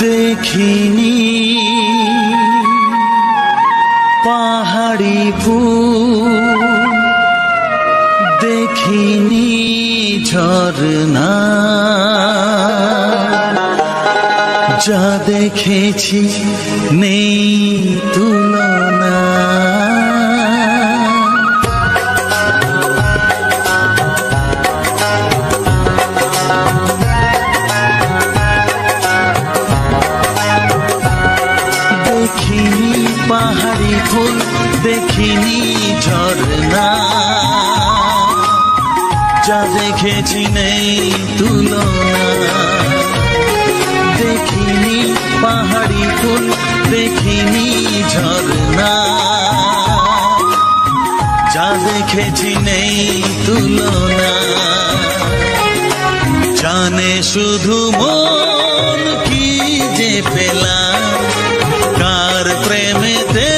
দেখিনি পাহাড়ি ফুল, দেখিনি ঝরনা, যা দেখেছি নেই তুলনা। দেখিনি পাহাড়ি ফুল, দেখিনি ঝরনা, যা দেখেছি নেই তুলনা। দেখিনি পাহাড়ি ফুল, দেখিনি ঝরনা, যা দেখেছি নেই তুলনা। জানে শুধু মন কি যে পেলাম, কার প্রেমেতে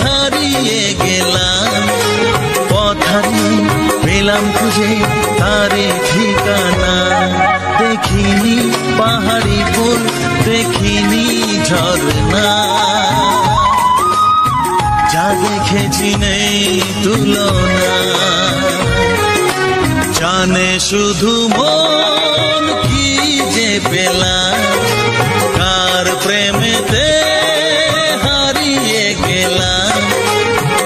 হারিয়ে গেলাম। পথ হারিয়ে পেলাম খুঁজে তারে ঠিকানা। দেখিনি পাহাড়ি ফুল, দেখিনি ঝরনা, যা দেখেছি নেই তুলনা। জানে শুধু মন কি যে পেলাম, কার প্রেমেতে হারিয়ে গেলাম।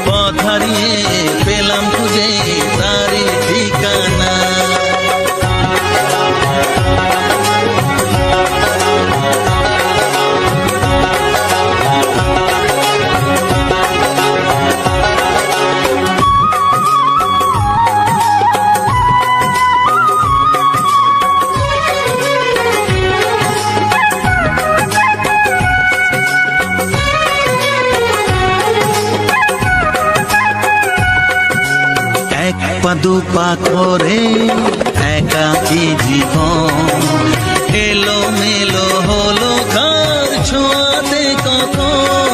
পথ হারিয়ে পেলাম খুঁজে তারে ঠিকানা। এক পা দু পা করে একাকী জীবন, এলো মেলো হলো কার ছোঁয়াতে কখন।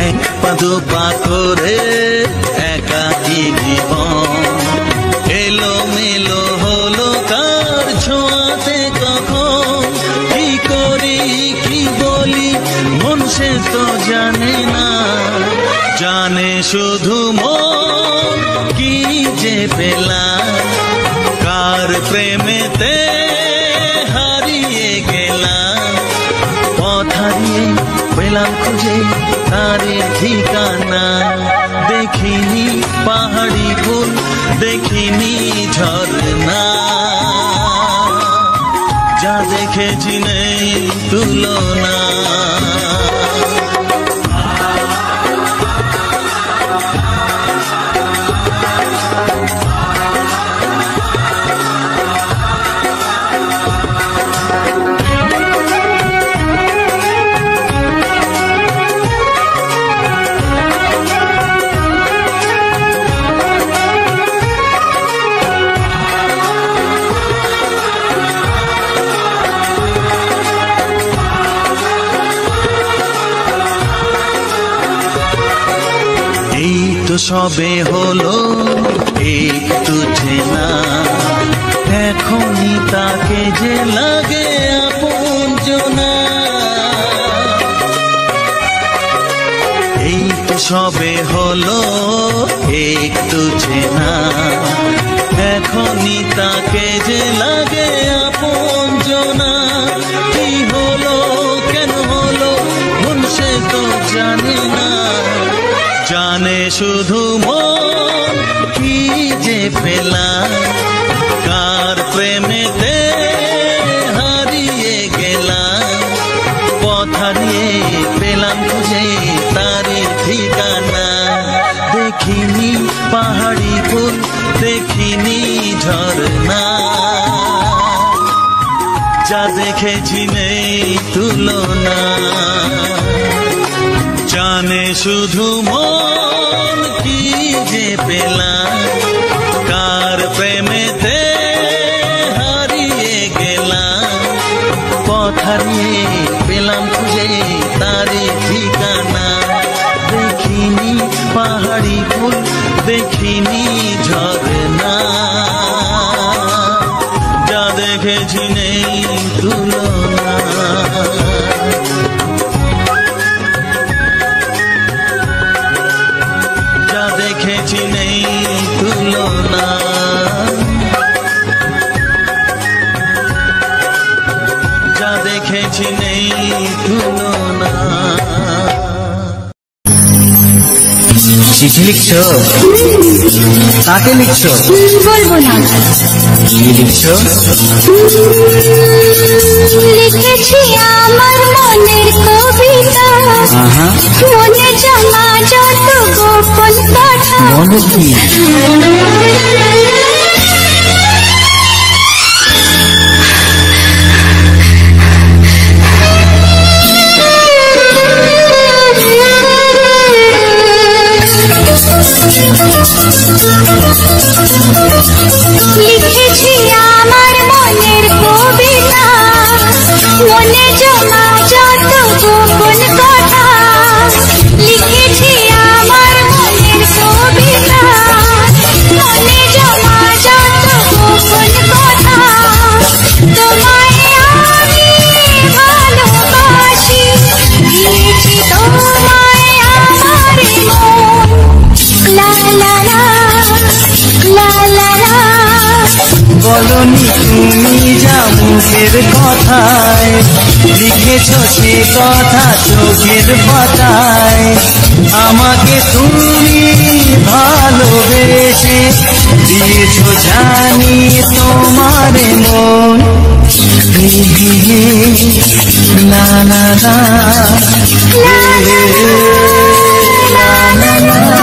এক পা দু পা করে একাকী জীবন, এলো মেলো হলো কার ছোঁয়াতে কখন। কি করি কি বলি মন সে তো জানে না, জানে শুধু মন কি যে পেলাম, কার প্রেমেতে হারিয়ে গেলাম। পথ হারিয়ে পেলাম খুঁজে তারে ঠিকানা। দেখিনি পাহাড়ি ফুল, দেখিনি ঝরনা, যা দেখেছি নেই তুলনা। সবে হলো একটু চেনা, এখনই তাকে যে লাগে আপনজনা। এই তো সবে হলো একটু চেনা, এখনই তাকে যে লাগে আপনজনা। কি হলো কেন হলো মন সে তো জানে না, জানে শুধু মন কি যে পেলাম, কার প্রেমেতে হারিয়ে গেলাম। পথ হারিয়ে পেলাম খুঁজে তারে ঠিকানা। দেখিনি পাহাড়ি ফুল, দেখিনি ঝরনা, যা দেখেছি নেই তুলনা। জানে শুধু মন কি যে পেলাম, কার প্রেমেতে হারিয়ে গেলাম। পথ হারিয়ে পেলাম খুঁজে তারে ঠিকানা। দেখিনি পাহাড়ি ফুল, দেখিনি ঝরনা, দেখেছি নেই তুলনা, যা দেখেছি নেই তুলনা, যা দেখেছি নেই তুলনা। চিঠি লিখছো? কাকে লিখছো? বলবো না। কি লিখছো? লিখেছি আমার মনের কবিতা, মনে জমা যত গোপন কথা। বলো কি? লিখেছি আমার মনের কবিতা, মনে জমা যত গোপন কথা। লিখেছি আমার মনের কবিতা, মনে জমা যত গোপন কথা। তোমায় আমি ভালোবাসি, দিয়েছি তোমায় আমার মন। লা লা লা লা লা লা। বলনি তুমি যা মুখের কথায়, লিখেছো সে কথা চোখের পাতায়। আমাকে তুমি ভালোবেসে দিয়েছো জানি তোমার মন। লা লা লা লা লা লা।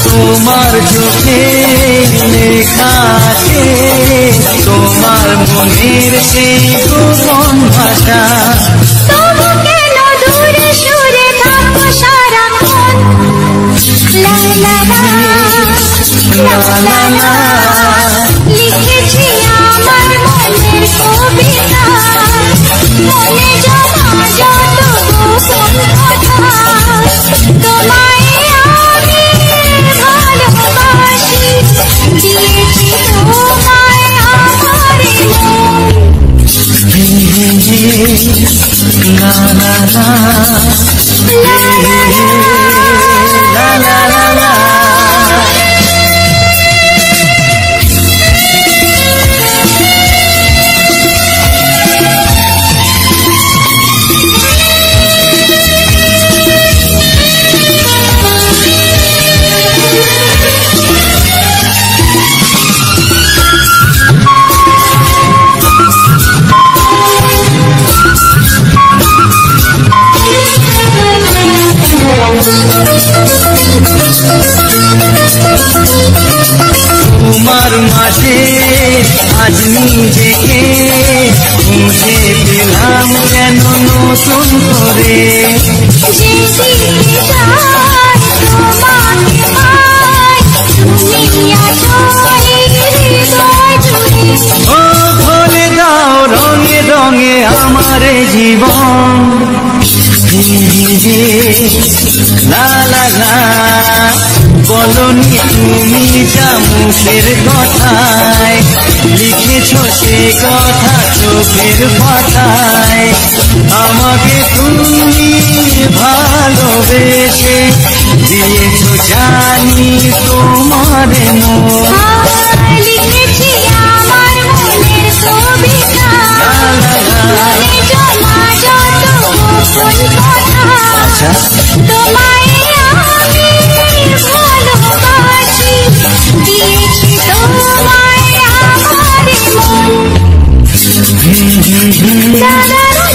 তোমার চোখে লেখা আছে তোমার মনের সেই গোপন ভাষা। তবু কেন দূরে সরে থাকো সারাক্ষণ? লা লা লা লা লা। লিখেছি আমার মনের কবিতা, মনে জমা যত গোপন কথা। তোমায় আমি ভালোবাসি, দিয়েছি তোমায় আমার মন। লা লা লা লা লা লা লা। তোমার মাঝে আজ নিজেকে খুঁজে পেলাম কেন নতুন করে। ও ভরে দাও রঙে রঙে আমার জীবন। লা লা লা। বলনি তুমি যা মুখের কথায়, লিখেছো সে কথা চোখের পাতায়। আমাকে তুমি ভালোবেসে দিয়েছো জানি তোমার মন। লিখেছি আমার মনের কবিতা, মনে জমা যত গোপন কথা। তোমায় আমি ভালোবাসি, দিয়েছি তোমায় আমার মন। লা লা লা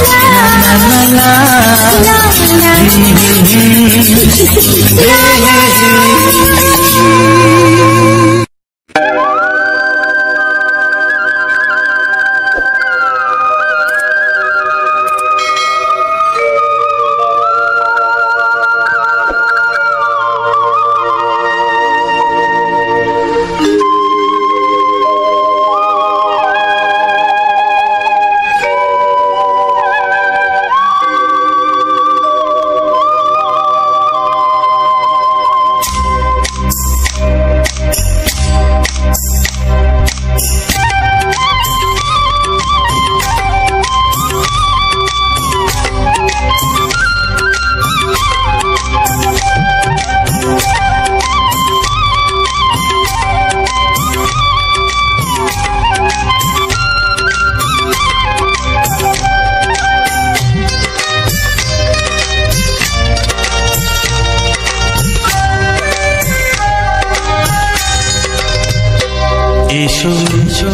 এসো এসো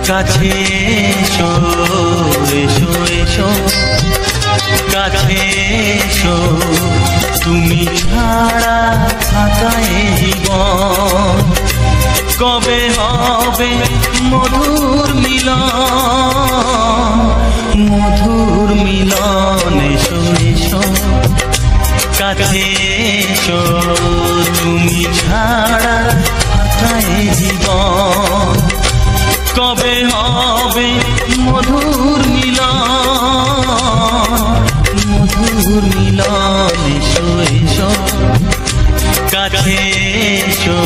কাছে এসো এসো এসো কাছে এসো তুমি ছাড়া থাকা এ জীবন কবে হবে মধুর মিলন মধুর মিলন এসো এসো কাছে এসো তুমি ছাড়া জীবন কবে হবে মধুর মিলন এসো এসো কাছে এসো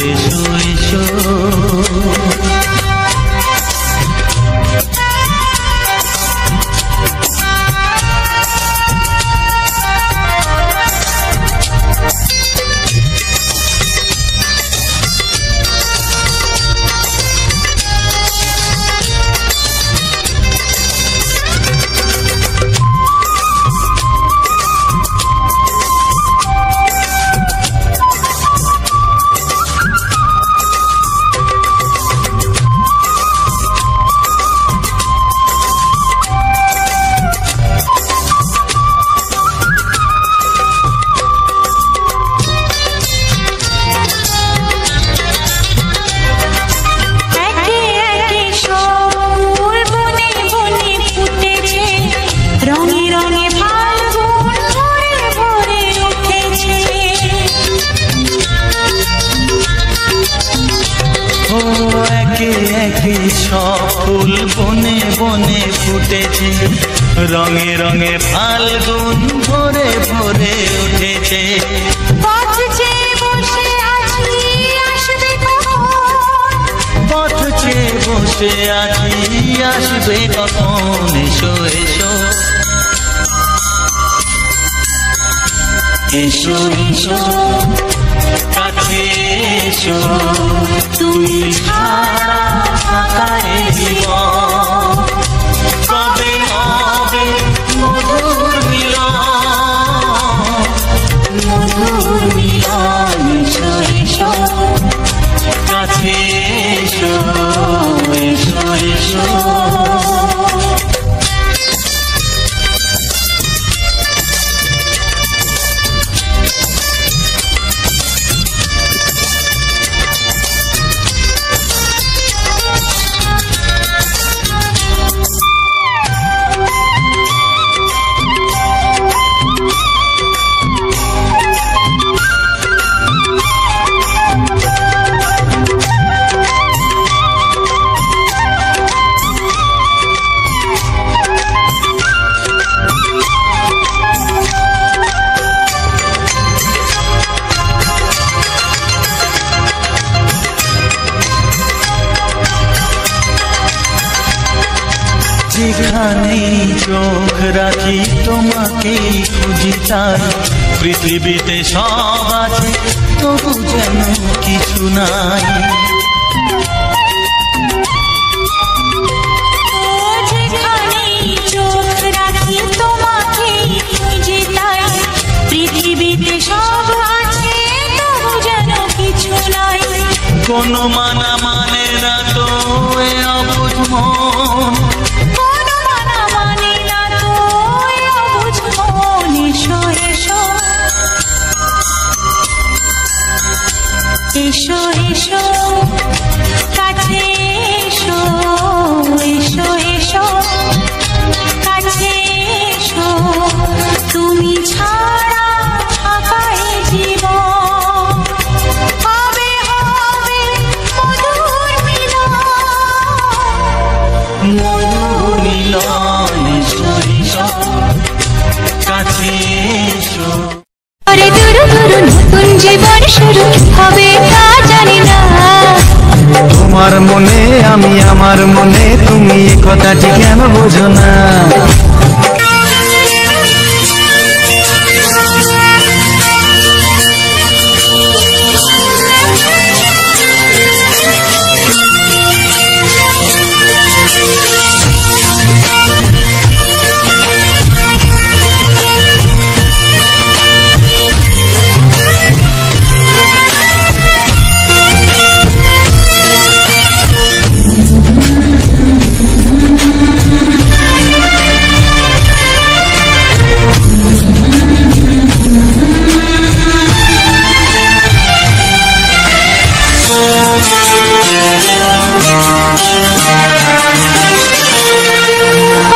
এসো এসো সব ফুল বনে বনে ফুটেছে রঙে রঙে ফাল্গুন ভরে ভরে উঠেছে পথ চেয়ে বসে আছি আসবে পথ চেয়ে বসে আছি আসবে কখন এসো এসো এসো এসো কাছে এসো তুমি ছাড়া থাকা এ জীবন কবে হবে মধুর মিলন এসো এসো কাছে এসো এসো এসো যেখানেই চোখ রাখি তোমাকেই খুঁজি তাই পৃথিবীতে সব আছে তবু যেন কিছু নাই যেখানেই চোখ রাখি তোমাকেই খুঁজি তাই পৃথিবীতে সব আছে তবু যেন কিছু নাই কোনো মানা মানে না তো এ অবুঝ মন জীবন শুরু হবে তা জানি না। তোমার মনে আমি, আমার মনে তুমি, এ কথাটি কেন বোঝো না?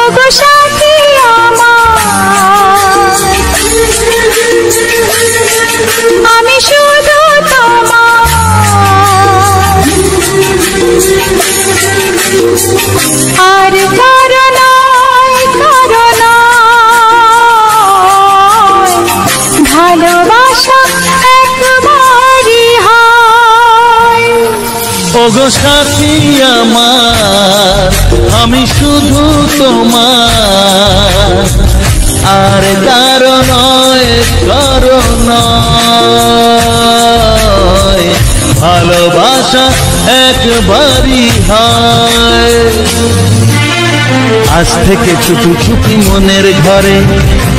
ওগো সাথী আমার, আমি শুধু তোমার, আর কারো নয়, কারো নয়, ভালোবাসা একবারই হয়। ওগো সাথী আমার, আমি শুধু তোমার, আর কারো নয়, কারো নয়, ভালোবাসা একবারই হয়। আজ থেকে চুপি চুপি মনের ঘরে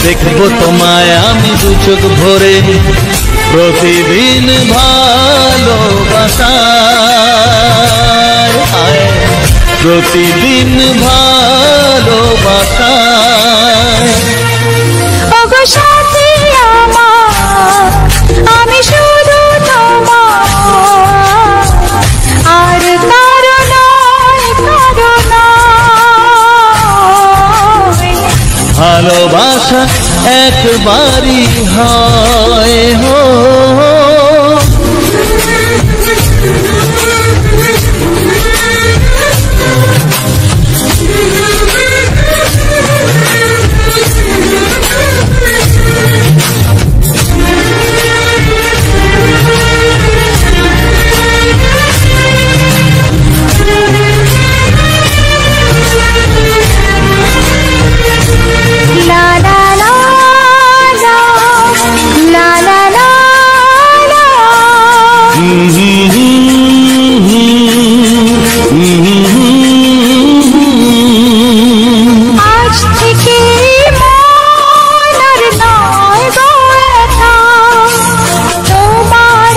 দেখবো তোমায় আমি দু চোখ ভরে, প্রতিদিন ভালোবাসায়, প্রতিদিন ভালোবাসায়। ওগো সাথী আমার, আমি শুধু তোমার, আর কারো নয়, কারো নয়, ভালোবাসা একবারই হয় হো। লা লা লা লা, লা লা লা লা। আজ থেকে মন আর নয় গো একা, তোমার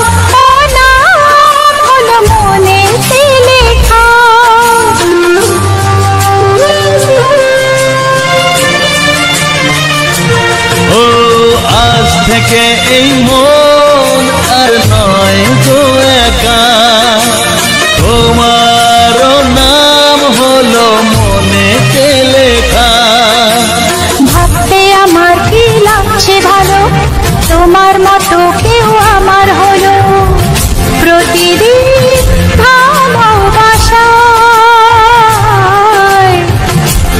নাম হলো মনেতে লেখা। ও আজ থেকে এই মন আর নয় গো একা, তোমার নাম হলো মনেতে লেখা। ভাবতে আমার কি লাগছে ভালো, তোমার মতো কেউ আমার হলো, প্রতিদিন ভালোবাসায়,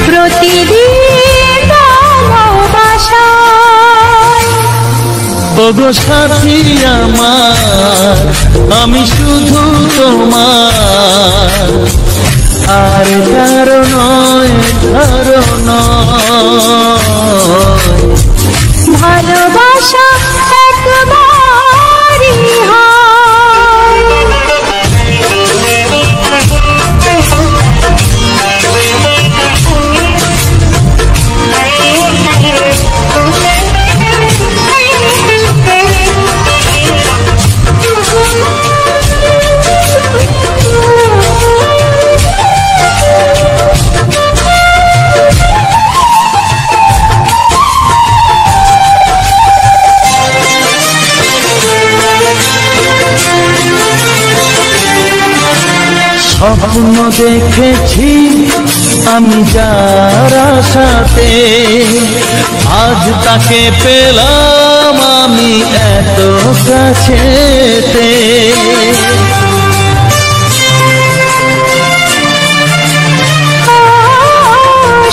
প্রতিদিন ভালোবাসায়। ওগো সাথী আমার, আমি শুধু তোমার, আর কারো নয়, কারো নয়, ভালোবাসা একবারই হয়। স্বপ্ন দেখেছি আমি যার সাথে, আজ তাকে পেলাম আমি এত কাছেতে।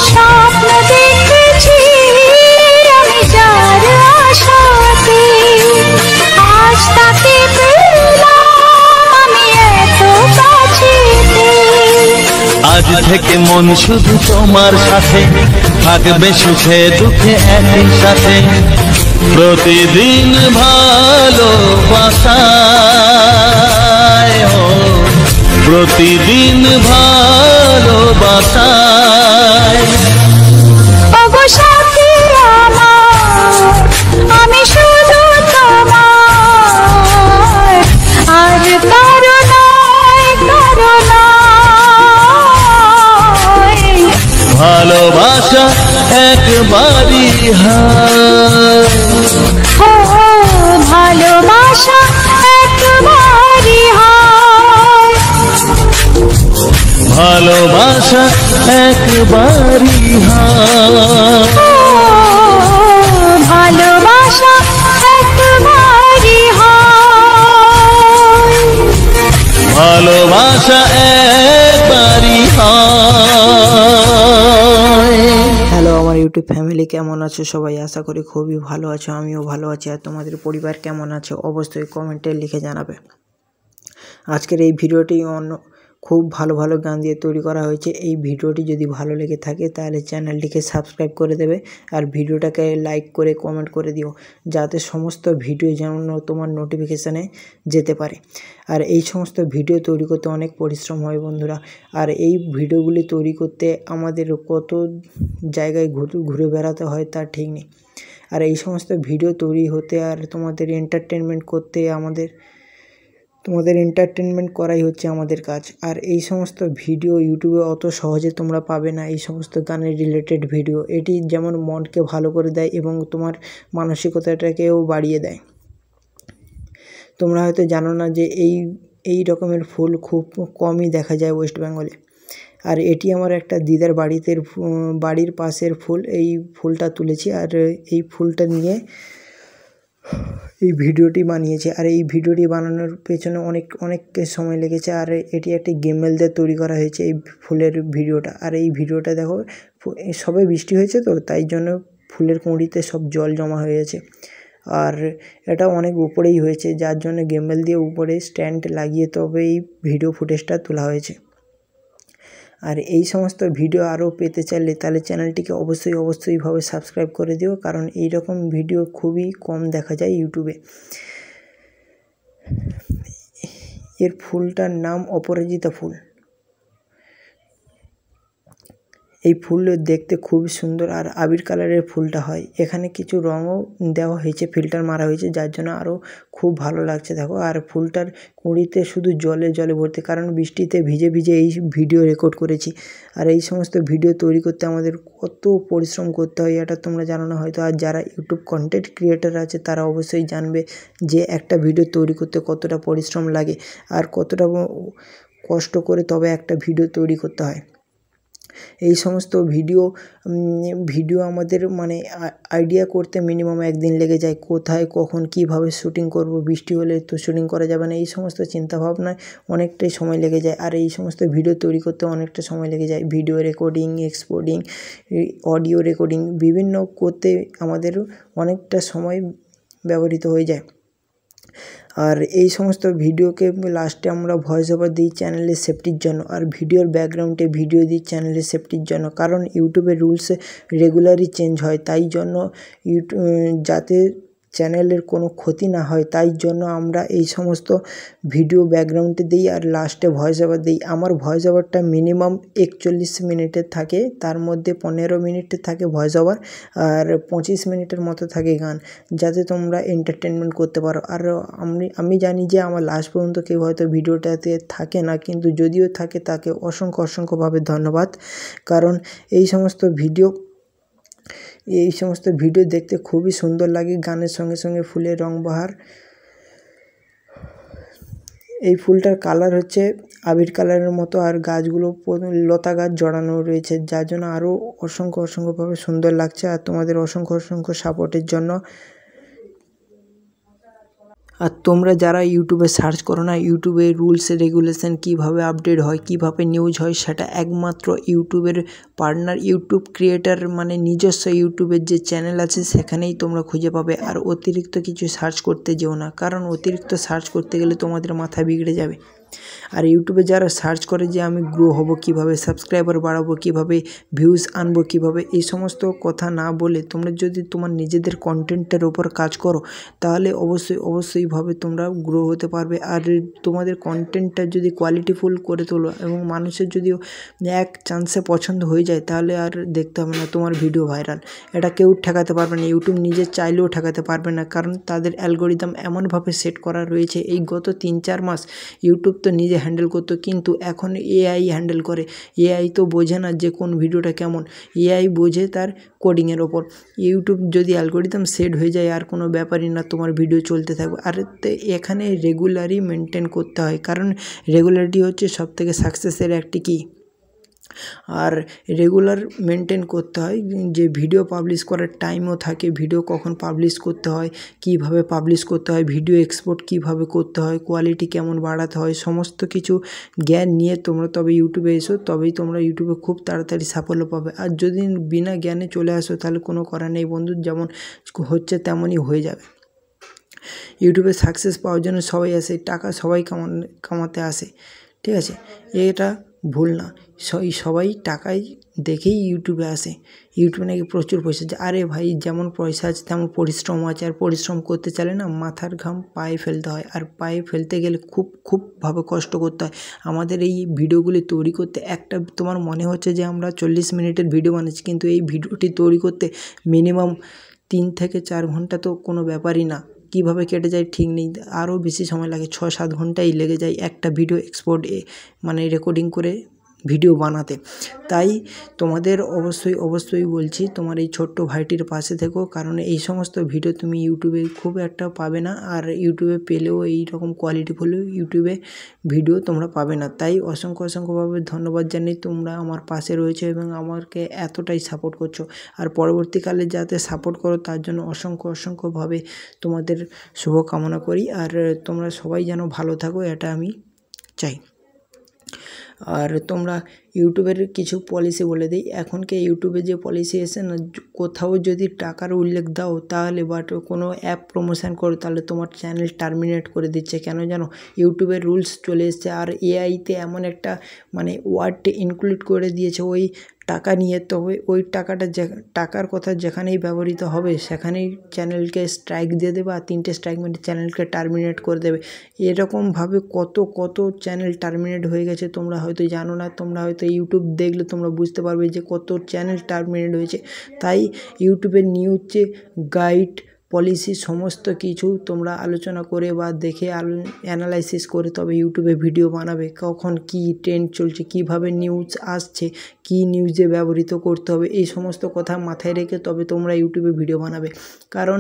স্বপ্ন দেখেছি আমি যার আশাতে, আজ তাকে মন শুধু তোমার সাথে থাকবে সুখে দুঃখে একই সাথে প্রতিদিন ভালোবাসায় প্রতিদিন ভালোবাসায় ওগো সাথী আমার, আমি শুধু তোমার, আর কারো নয়, কারো নয়। ভালোবাসা একবারই হয়, ও ভালোবাসা একবারই হয়, ভালোবাসা একবারই হয়, ও ভালোবাসা একবারই হয়, ভালোবাসা একবারই হয়। হ্যালো আমার ইউটিউব ফ্যামিলি, কেমন আছো সবাই? আশা করি খুবই ভালো আছো, আমিও ভালো আছি। আর তোমাদের পরিবার কেমন আছে অবশ্যই কমেন্টে লিখে জানাবে। আজকের এই ভিডিওটি খুব ভালো ভালো গান দিয়ে তৈরি করা হয়েছে। এই ভিডিওটি যদি ভালো লেগে থাকে তাহলে চ্যানেলটিকে সাবস্ক্রাইব করে দেবে আর ভিডিওটাকে লাইক করে কমেন্ট করে দিও, যাতে সমস্ত ভিডিও যেন তোমার নোটিফিকেশানে যেতে পারে। আর এই সমস্ত ভিডিও তৈরি করতে অনেক পরিশ্রম হয় বন্ধুরা, আর এই ভিডিওগুলি তৈরি করতে আমাদের কত জায়গায় ঘুরে বেড়াতে হয় তার ঠিক নেই। আর এই সমস্ত ভিডিও তৈরি হতে আর তোমাদের এন্টারটেনমেন্ট করতে তোমাদের এন্টারটেনমেন্ট করাই হচ্ছে আমাদের কাজ। আর এই সমস্ত ভিডিও ইউটিউবে অত সহজে তোমরা পাবে না, এই সমস্ত গানের রিলেটেড ভিডিও। এটি যেমন মনকে ভালো করে দেয় এবং তোমার মানসিকতাটাকেও বাড়িয়ে দেয়। তোমরা হয়তো জানো না যে এই রকমের ফুল খুব কমই দেখা যায় ওয়েস্ট বেঙ্গলে। আর এটি আমার একটা দিদার বাড়ির পাশের ফুল। এই ফুলটা তুলেছি আর এই ফুলটা নিয়ে এই ভিডিওটি বানিয়েছে। আর এই ভিডিওটি বানানোর পেছনে অনেক সময় লেগেছে। আর এটি একটি গেমেল দিয়ে তৈরি করা হয়েছে এই ফুলের ভিডিওটা। আর এই ভিডিওটা দেখো, সবে বৃষ্টি হয়েছে তো তাই জন্য ফুলের কুঁড়িতে সব জল জমা হয়ে গেছে। আর এটা অনেক উপরেই হয়েছে, যার জন্য গেমেল দিয়ে উপরে স্ট্যান্ড লাগিয়ে তবে এই ভিডিও ফুটেজটা তোলা হয়েছে। আর এই সমস্ত ভিডিও আরও পেতে চাইলে তাহলে চ্যানেলটিকে অবশ্যইভাবে সাবস্ক্রাইব করে দিও, কারণ এই রকম ভিডিও খুবই কম দেখা যায় ইউটিউবে। এর ফুলটার নাম অপরাজিতা ফুল। এই ফুল দেখতে খুবই সুন্দর আর আবির কালারের ফুলটা হয়। এখানে কিছু রঙও দেওয়া হয়েছে, ফিল্টার মারা হয়েছে, যার জন্য আরও খুব ভালো লাগছে দেখো। আর ফুলটার কুঁড়িতে শুধু জলে ভর্তি, কারণ বৃষ্টিতে ভিজে এই ভিডিও রেকর্ড করেছি। আর এই সমস্ত ভিডিও তৈরি করতে আমাদের কত পরিশ্রম করতে হয় এটা তোমরা জানো না হয়তো। আর যারা ইউটিউব কন্টেন্ট ক্রিয়েটার আছে তারা অবশ্যই জানবে যে একটা ভিডিও তৈরি করতে কতটা পরিশ্রম লাগে আর কতটা কষ্ট করে তবে একটা ভিডিও তৈরি করতে হয়। এই সমস্ত ভিডিও আমাদের মানে আইডিয়া করতে মিনিমাম একদিন লেগে যায়। কোথায় কখন কিভাবে শ্যুটিং করব, বৃষ্টি হলে তো শ্যুটিং করা যাবে না, এই সমস্ত চিন্তাভাবনায় অনেকটাই সময় লেগে যায়। আর এই সমস্ত ভিডিও তৈরি করতে অনেকটা সময় লেগে যায়। Video recording, exporting, audio recording বিভিন্ন করতে আমাদের অনেকটা সময় ব্যবহৃত হয়ে যায়। আর এই সমস্ত ভিডিওকে লাস্টে আমরা ভয়েস ওভার দিই চ্যানেলের সেফটির জন্য, আর ভিডিওর ব্যাকগ্রাউন্ডে ভিডিও দিই চ্যানেলের সেফটির জন্য, কারণ ইউটিউবের রুলস রেগুলারই চেঞ্জ হয়। তাই জন্য যাতে চ্যানেলের কোনো ক্ষতি না হয় তাই জন্য আমরা এই সমস্ত ভিডিও ব্যাকগ্রাউন্ডে দিই আর লাস্টে ভয়েস ওভার দিই। আমার ভয়েস ওভারটা মিনিমাম 41 মিনিটের থাকে, তার মধ্যে 15 মিনিটের থাকে ভয়েস ওভার আর 25 মিনিটের মতো থাকে গান, যাতে তোমরা এন্টারটেনমেন্ট করতে পারো। আর আমি জানি যে আমার লাস্ট পর্যন্ত কেউ হয়তো ভিডিওটাতে থাকে না, কিন্তু যদিও থাকে তাকে অসংখ্যভাবে ধন্যবাদ, কারণ এই সমস্ত ভিডিও দেখতে খুবই সুন্দর লাগে। গানের সঙ্গে সঙ্গে ফুলের রং বাহার। এই ফুলটার কালার হচ্ছে আবির কালারের মতো, আর গাছগুলো লতা গাছ জড়ানো রয়েছে, যার জন্য আরও অসংখ্যভাবে সুন্দর লাগছে। আর তোমাদের অসংখ্য সাপোর্টের জন্য। আর তোমরা যারা ইউটিউবে সার্চ করো না ইউটিউবে রুলস রেগুলেশন কীভাবে আপডেট হয়, কীভাবে নিউজ হয়, সেটা একমাত্র ইউটিউবের পার্টনার ইউটিউব ক্রিয়েটার মানে নিজস্ব ইউটিউবের যে চ্যানেল আছে সেখানেই তোমরা খুঁজে পাবে। আর অতিরিক্ত কিছু সার্চ করতে যেও না, কারণ অতিরিক্ত সার্চ করতে গেলে তোমাদের মাথা বিগড়ে যাবে। আর ইউটিউবে যারা সার্চ করে যে আমি গ্রো হব কীভাবে, সাবস্ক্রাইবার বাড়াবো কীভাবে, ভিউজ আনবো কীভাবে, এই সমস্ত কথা না বলে তোমরা যদি তোমার নিজেদের কন্টেন্টের ওপর কাজ করো তাহলে অবশ্যইভাবে তোমরা গ্রো হতে পারবে। আর তোমাদের কন্টেন্টটা যদি কোয়ালিটিফুল করে তোলো এবং মানুষের যদি এক চান্সে পছন্দ হয়ে যায় তাহলে আর দেখতে হবে না তোমার ভিডিও ভাইরাল। এটা কেউ ঠেকাতে পারবে না, ইউটিউব নিজে চাইলেও ঠেকাতে পারবে না, কারণ তাদের অ্যালগোরিদম এমনভাবে সেট করা রয়েছে। এই গত 3-4 মাস ইউটিউব তো নিজে হ্যান্ডেল করতো, কিন্তু এখন এআই হ্যান্ডেল করে। এআই তো বোঝে না যে কোন ভিডিওটা কেমন, এআই বোঝে তার কোডিংয়ের ওপর। ইউটিউব যদি অ্যালগোরিদম সেট হয়ে যায় আর কোনো ব্যাপারই না, তোমার ভিডিও চলতে থাকবে। আর এখানে রেগুলারই মেনটেন করতে হয়, কারণ রেগুলারিটি হচ্ছে সবথেকে সাকসেসের একটি কি। আর রেগুলার মেনটেন করতে হয় যে ভিডিও পাবলিশ করার টাইমও থাকে, ভিডিও কখন পাবলিশ করতে হয়, কিভাবে পাবলিশ করতে হয়, ভিডিও এক্সপোর্ট কিভাবে করতে হয়, কোয়ালিটি কেমন বাড়াতে হয়, সমস্ত কিছু জ্ঞান নিয়ে তোমরা তবে ইউটিউবে এসো, তবেই তোমরা ইউটিউবে খুব তাড়াতাড়ি সাফল্য পাবে। আর যদি বিনা জ্ঞানে চলে আসো তাহলে কোনো করার নেই বন্ধু, যেমন হচ্ছে তেমনই হয়ে যাবে। ইউটিউবে সাকসেস পাওয়ার জন্য সবাই আসে, টাকা সবাই কামাতে আসে, ঠিক আছে? এটা ভুল না, সবাই টাকাই দেখেই ইউটিউবে আসে। ইউটিউবে নাকি প্রচুর পয়সা আছে। আরে ভাই, যেমন পয়সা আছে তেমন পরিশ্রম আছে, আর পরিশ্রম করতে চাইলে না মাথার ঘাম পায়ে ফেলতে হয়, আর পায়ে ফেলতে গেলে খুবভাবে কষ্ট করতে হয়। আমাদের এই ভিডিওগুলি তৈরি করতে তোমার মনে হচ্ছে যে আমরা 40 মিনিটের ভিডিও বানাচ্ছি, কিন্তু এই ভিডিওটি তৈরি করতে মিনিমাম 3 থেকে 4 ঘন্টা তো কোনো ব্যাপারই না। কীভাবে কেটে যায় ঠিক নেই, আরও বেশি সময় লাগে, 6-7 ঘন্টাই লেগে যায় একটা ভিডিও এক্সপোর্ট মানে রেকর্ডিং করে ভিডিও বানাতে। তাই তোমাদের অবশ্যই বলছি তোমার এই ছোট্ট ভাইটির পাশে থেকো, কারণ এই সমস্ত ভিডিও তুমি ইউটিউবে খুব একটা পাবে না, আর ইউটিউবে পেলেও এই রকম কোয়ালিটিফুল ইউটিউবে ভিডিও তোমরা পাবে না। তাই অসংখ্যভাবে ধন্যবাদ জানাই, তোমরা আমার পাশে রয়েছে এবং আমাকে এতটাই সাপোর্ট করছো। আর পরবর্তীকালে যাতে সাপোর্ট করো তার জন্য অসংখ্যভাবে তোমাদের শুভকামনা করি। আর তোমরা সবাই যেন ভালো থাকো, এটা আমি চাই। আর তোমরা ইউটিউবের কিছু পলিসি বলে দিই। এখনকে ইউটিউবে যে পলিসি এসে না, কোথাও যদি টাকার উল্লেখ দাও তাহলে বাট কোনো অ্যাপ প্রমোশন করো তাহলে তোমার চ্যানেল টার্মিনেট করে দিচ্ছে। কেন জানো? ইউটিউবের রুলস চলে এসছে, আর এআইতে এমন একটা মানে ওয়ার্ড ইনক্লুড করে দিয়েছে ওই টাকা নিয়ে, তবে ওই টাকার কথা যেখানেই ব্যবহৃত হবে সেখানেই চ্যানেলকে স্ট্রাইক দিয়ে দেবে, আর 3টে স্ট্রাইক মানে চ্যানেলকে টার্মিনেট করে দেবে। এরকমভাবে কত চ্যানেল টার্মিনেট হয়ে গেছে তোমরা হয়তো জানো না। তোমরা হয়তো ইউটিউব দেখলে তোমরা বুঝতে পারবে যে কত চ্যানেল টার্মিনেট হয়েছে। তাই ইউটিউবের নিউজ গাইড পলিসি সমস্ত কিছু তোমরা আলোচনা করে বা দেখে অ্যানালাইসিস করে তবে ইউটিউবে ভিডিও বানাবে। কখন কি ট্রেন্ড চলছে, কিভাবে নিউজ আসছে, কি নিউজে ব্যবহৃত করতে হবে, এই সমস্ত কথা মাথায় রেখে তবে তোমরা ইউটিউবে ভিডিও বানাবে। কারণ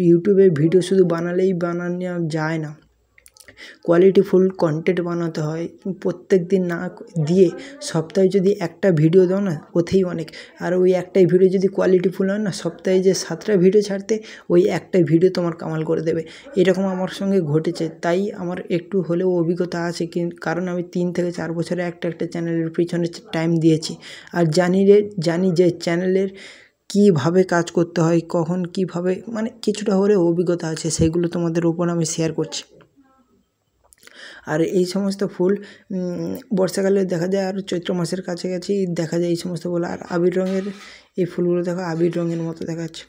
ইউটিউবে ভিডিও শুধু বানালেই বানানো যায় না, কোয়ালিটিফুল কন্টেন্ট বানাতে হয়। প্রত্যেক দিন না দিয়ে সপ্তাহে যদি একটা ভিডিও দাও না, ওতেই অনেক। আর ওই একটাই ভিডিও যদি কোয়ালিটিফুল হয় না, সপ্তাহে যে 7টা ভিডিও ছাড়তে ওই একটাই ভিডিও তোমার কামাল করে দেবে। এরকম আমার সঙ্গে ঘটেছে, তাই আমার একটু হলেও অভিজ্ঞতা আছে, কারণ আমি 3 থেকে 4 বছরে একটা চ্যানেলের পিছনে টাইম দিয়েছি। আর জানি যে চ্যানেলের কীভাবে কাজ করতে হয়, কখন কীভাবে, মানে কিছুটা হলেও অভিজ্ঞতা আছে, সেগুলো তোমাদের উপর আমি শেয়ার করছি। আর এই সমস্ত ফুল বর্ষাকালে দেখা যায়, আর চৈত্র মাসের কাছাকাছি দেখা যায় এই সমস্ত ফুল। আর আবির রঙের এই ফুলগুলো দেখো আবির রঙের মতো দেখাচ্ছে।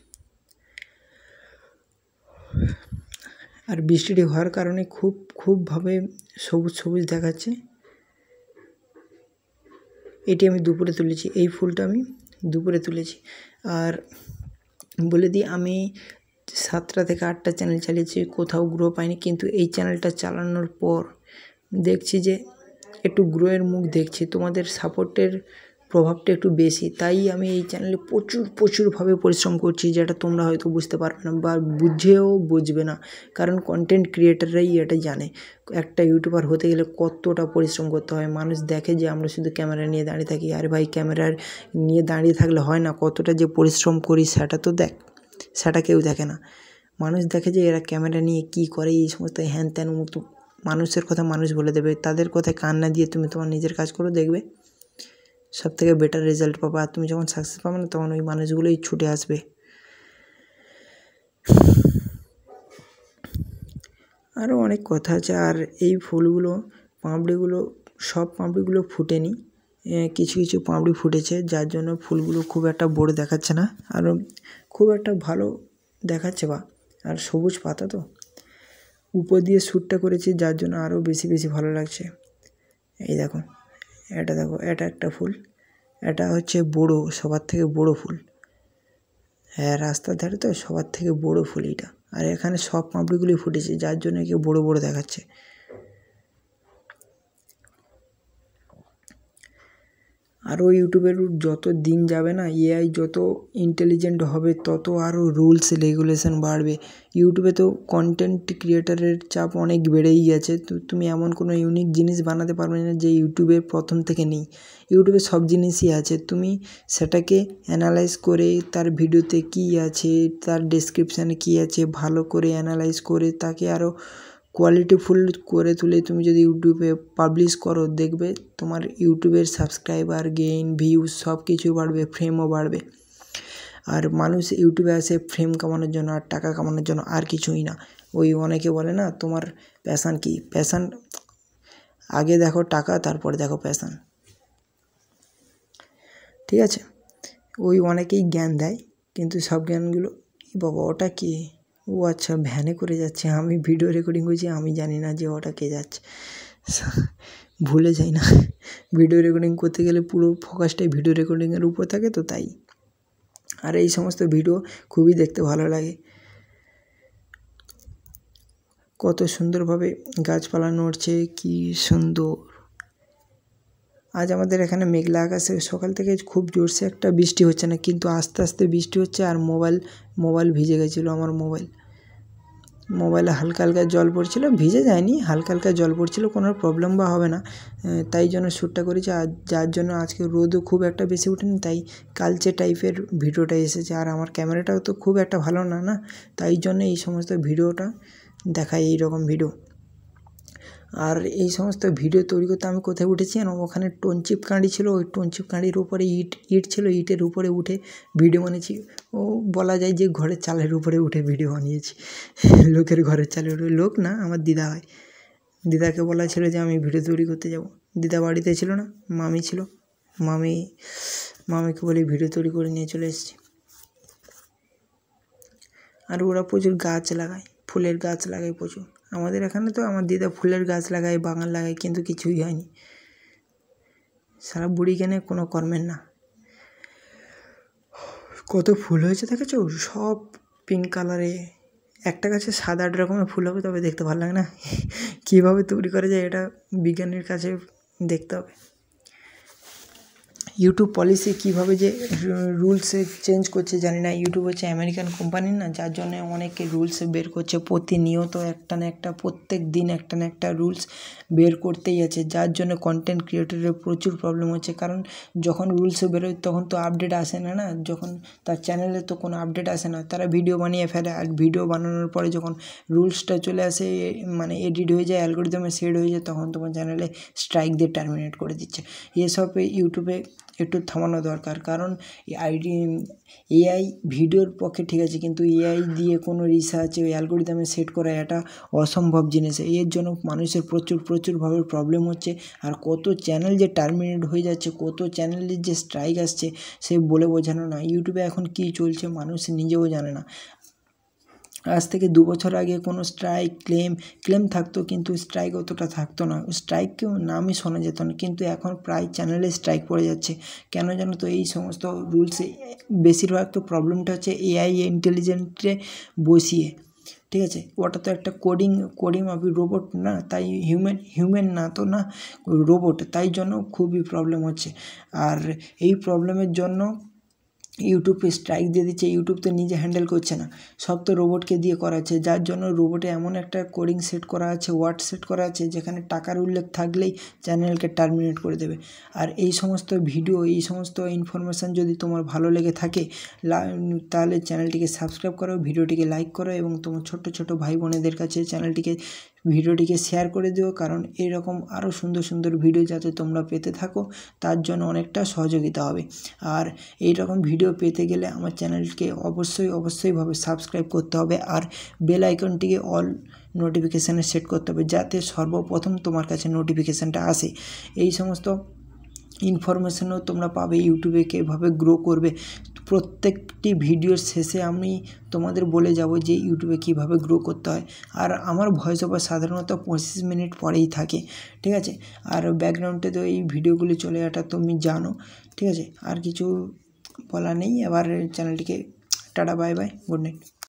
আর বৃষ্টিটি হওয়ার কারণে খুবভাবে সবুজ দেখাচ্ছে। এটি আমি দুপুরে তুলেছি, এই ফুলটা আমি দুপুরে তুলেছি। আর বলে দিই, আমি 7টা থেকে 8টা চ্যানেল চালিয়েছি, কোথাও গ্রো পাইনি, কিন্তু এই চ্যানেলটা চালানোর পর দেখছি যে একটু গ্রোয়ের মুখ দেখছি। তোমাদের সাপোর্টের প্রভাবটা একটু বেশি, তাই আমি এই চ্যানেলে প্রচুরভাবে পরিশ্রম করছি, যেটা তোমরা হয়তো বুঝতে পারবে না বা বুঝবে না, কারণ কন্টেন্ট ক্রিয়েটাররাই এটা জানে একটা ইউটিউবার হতে গেলে কতটা পরিশ্রম করতে হয়। মানুষ দেখে যে আমরা শুধু ক্যামেরা নিয়ে দাঁড়িয়ে থাকি, আরে ভাই ক্যামেরার নিয়ে দাঁড়িয়ে থাকলে হয় না, কতটা যে পরিশ্রম করি সেটা তো সেটা কেউ দেখে না। মানুষ দেখে যে এরা ক্যামেরা নিয়ে কি করে, এই সমস্ত হ্যান ত্যান মুক্ত মানুষের কথা মানুষ বলে দেবে। তাদের কথায় কান না দিয়ে তুমি তোমার নিজের কাজ করো, দেখবে সবথেকে বেটার রেজাল্ট পাবা। আর তুমি যখন সাকসেস পাবে না, তখন ওই মানুষগুলোই ছুটে আসবে। আরও অনেক কথা আছে। আর এই ফুলগুলো পাপড়িগুলো সব পাপড়িগুলো ফুটেনি, কিছু কিছু পাপড়ি ফুটেছে, যার জন্য ফুলগুলো খুব একটা বড় দেখাচ্ছে না, আর খুব একটা ভালো দেখাচ্ছে বা আর সবুজ পাতা তো উপর দিয়ে শ্যুটটা করেছি, যার জন্য আরও বেশি বেশি ভালো লাগছে। এই দেখো এটা একটা ফুল, এটা হচ্ছে বড়, সবার থেকে বড় ফুল। হ্যাঁ, রাস্তার ধারে তো সবার থেকে বড় ফুল এটা, আর এখানে সব পাপড়িগুলি ফুটেছে, যার জন্য একে বড় বড় দেখাচ্ছে। আরও ইউটিউবের যত দিন যাবে না, এআই যত ইন্টেলিজেন্ট হবে, তত আরও রুলস রেগুলেশন বাড়বে। ইউটিউবে তো কন্টেন্ট ক্রিয়েটারের চাপ অনেক বেড়েই গেছে, তো তুমি এমন কোনো ইউনিক জিনিস বানাতে পারবে না যে ইউটিউবের প্রথম থেকে নেই। ইউটিউবে সব জিনিসই আছে, তুমি সেটাকে অ্যানালাইজ করে তার ভিডিওতে কী আছে, তার ডেসক্রিপশানে কী আছে, ভালো করে অ্যানালাইজ করে তাকে আরও কোয়ালিটিফুল করে তুলে তুমি যদি ইউটিউবে পাবলিশ করো, দেখবে তোমার ইউটিউবের সাবস্ক্রাইবার, গেইন, ভিউজ সব কিছু বাড়বে, ফ্রেমও বাড়বে। আর মানুষ ইউটিউবে আসে ফ্রেম কামানোর জন্য আর টাকা কামানোর জন্য, আর কিছুই না। ওই অনেকে বলে না তোমার প্যাশান কি, প্যাশান আগে দেখো টাকা, তারপরে দেখো প্যাশান, ঠিক আছে? ওই অনেকেই জ্ঞান দেয়, কিন্তু সব জ্ঞানগুলো বাবা ওটা কি, ও আচ্ছা ভ্যানে করে যাচ্ছে, আমি ভিডিও রেকর্ডিং করছি, আমি জানি না যে ওটা কে যাচ্ছে, ভুলে যাই না। ভিডিও রেকর্ডিং করতে গেলে পুরো ফোকাসটাই ভিডিও রেকর্ডিংয়ের উপর থাকে, তো তাই। আর এই সমস্ত ভিডিও খুবই দেখতে ভালো লাগে, কত সুন্দরভাবে গাছপালা নড়ছে, কি সুন্দর। আজ আমাদের এখানে মেঘলা আকাশে সকাল থেকে খুব জোরসে একটা বৃষ্টি হচ্ছে না, কিন্তু আস্তে আস্তে বৃষ্টি হচ্ছে। আর মোবাইল ভিজে গেছিলো, আমার মোবাইলে হালকা হালকা জল পড়ছিল, ভিজে যায়নি, হালকা হালকা জল পড়ছিল, কোনো প্রবলেম বা হবে না, তাই জন্য শ্যুটটা করেছি। আর যার জন্য আজকে রোদও খুব একটা বেশি ওঠেনি, তাই কালচে টাইপের ভিডিওটা এসেছে। আর আমার ক্যামেরাটাও তো খুব একটা ভালো না, তাই জন্য এই সমস্ত ভিডিওটা দেখায়, এইরকম ভিডিও। আর এই সমস্ত ভিডিও তৈরি করতে আমি কোথায় উঠেছি, ওখানে টনচিপ কাঁড়ি ছিল, ওই টনচিপ কাঁড়ির উপরে ইট ছিল, ইটের উপরে উঠে ভিডিও বানিয়েছি। ও বলা যায় যে ঘরের চালের উপরে উঠে ভিডিও বানিয়েছি, লোকের ঘরের চালের উপরে। লোক না, আমার দিদা হয়, দিদাকে বলা ছিল যে আমি ভিডিও তৈরি করতে যাব, দিদা বাড়িতে ছিল না, মামি ছিল, মামিকে বলে ভিডিও তৈরি করে নিয়ে চলে এসেছি। আর ওরা প্রচুর গাছ লাগায়, ফুলের গাছ লাগায় প্রচুর। আমাদের এখানে তো আমার দিদা ফুলের গাছ লাগায়, বাগান লাগায়, কিন্তু কিছুই হয়নি, সারা বুড়ি কেনে কোনো কর্মের না। কত ফুল হয়েছে দেখেছো, সব পিঙ্ক কালারে, একটা গাছে 7-8 রকমের ফুল হবে, তবে দেখতে ভালো লাগে না। কীভাবে তৈরি করা যায় এটা বিজ্ঞানীর কাছে দেখতে হবে। ইউটিউব পলিসি কীভাবে যে রুলসে চেঞ্জ করছে জানি না। ইউটিউব হচ্ছে আমেরিকান কোম্পানি না, যার জন্য অনেকে রুলস বের করছে প্রতিনিয়ত, একটা না একটা, প্রত্যেক দিন একটা না একটা রুলস বের করতেই আছে, যার জন্য কন্টেন্ট ক্রিয়েটরের প্রচুর প্রবলেম হচ্ছে। কারণ যখন রুলসে বেরোয় তখন তো আপডেট আসে না, যখন তার চ্যানেলে তো কোনো আপডেট আসে না, তারা ভিডিও বানিয়ে ফেলে। আর ভিডিও বানানোর পরে যখন রুলসটা চলে আসে, মানে এডিট হয়ে যায়, অ্যালগরিদমে সেট হয়ে যায়, তখন তোমার চ্যানেলে স্ট্রাইক দিয়ে টার্মিনেট করে দিচ্ছে। এসবে ইউটিউবে একটু থামানো দরকার, কারণ এআই ভিডিওর পক্ষে ঠিক আছে, কিন্তু এআই দিয়ে কোনো রিসার্চ ওই অ্যালগরিদমে সেট করা এটা অসম্ভব জিনিস। এর জন্য মানুষের প্রচুরভাবে প্রবলেম হচ্ছে। আর কত চ্যানেল যে টার্মিনেট হয়ে যাচ্ছে, কত চ্যানেলের যে স্ট্রাইক আসছে, সে বলে বোঝানো না। ইউটিউবে এখন কী চলছে মানুষ নিজেও জানে না। আজ থেকে 2 বছর আগে কোনো স্ট্রাইক ক্লেম থাকতো, কিন্তু স্ট্রাইক অতটা থাকতো না, স্ট্রাইককেও নামই শোনা যেত না। কিন্তু এখন প্রায় চ্যানেলে স্ট্রাইক পড়ে যাচ্ছে, কেন জানো তো? এই সমস্ত রুলসে বেশিরভাগ তো প্রবলেমটা হচ্ছে এআই ইন্টেলিজেন্টে বসিয়ে, ঠিক আছে? ওটা তো একটা কোডিং আপনি রোবট না, তাই হিউম্যান না তো না, রোবট, তাই জন্য খুবই প্রবলেম হচ্ছে। আর এই প্রবলেমের জন্য ইউটিউবে স্ট্রাইক দিয়ে দিচ্ছে। ইউটিউব তো নিজে হ্যান্ডেল করছে না, সব তো রোবটকে দিয়ে করাচ্ছে, যার জন্য রোবটে এমন একটা কোডিং সেট করা আছে, ওয়ার্ড সেট করা আছে, যেখানে টাকার উল্লেখ থাকলেই চ্যানেলকে টার্মিনেট করে দেবে। আর এই সমস্ত ভিডিও, এই সমস্ত ইনফরমেশান যদি তোমার ভালো লেগে থাকে, তাহলে চ্যানেলটিকে সাবস্ক্রাইব করো, ভিডিওটিকে লাইক করো, এবং তোমার ছোট্ট ভাই বোনেদের কাছে চ্যানেলটিকে ভিডিওটিকে শেয়ার করে দিও, কারণ এরকম আরও সুন্দর সুন্দর ভিডিও যাতে তোমরা পেতে থাকো তার জন্য অনেকটা সহযোগিতা হবে। আর এই রকম ভিডিও পেতে গেলে আমার চ্যানেলকে অবশ্যইভাবে সাবস্ক্রাইব করতে হবে আর বেল আইকনটিকে অল নোটিফিকেশানে সেট করতে হবে, যাতে সর্বপ্রথম তোমার কাছে নোটিফিকেশানটা আসে। এই সমস্ত ইনফরমেশনও তোমরা পাবে ইউটিউবে কীভাবে গ্রো করবে। প্রত্যেকটি ভিডিওর শেষে আমি তোমাদের বলে যাব যে ইউটিউবে কীভাবে গ্রো করতে হয়। আর আমার ভয়েস ওভার সাধারণত 25 মিনিট পরেই থাকে, ঠিক আছে। আর ব্যাকগ্রাউন্ডে তো এই ভিডিওগুলি চলে এটা তুমি জানো, ঠিক আছে। আর কিছু বলা নেই, এবার চ্যানেলটিকে tata bye bye, good night.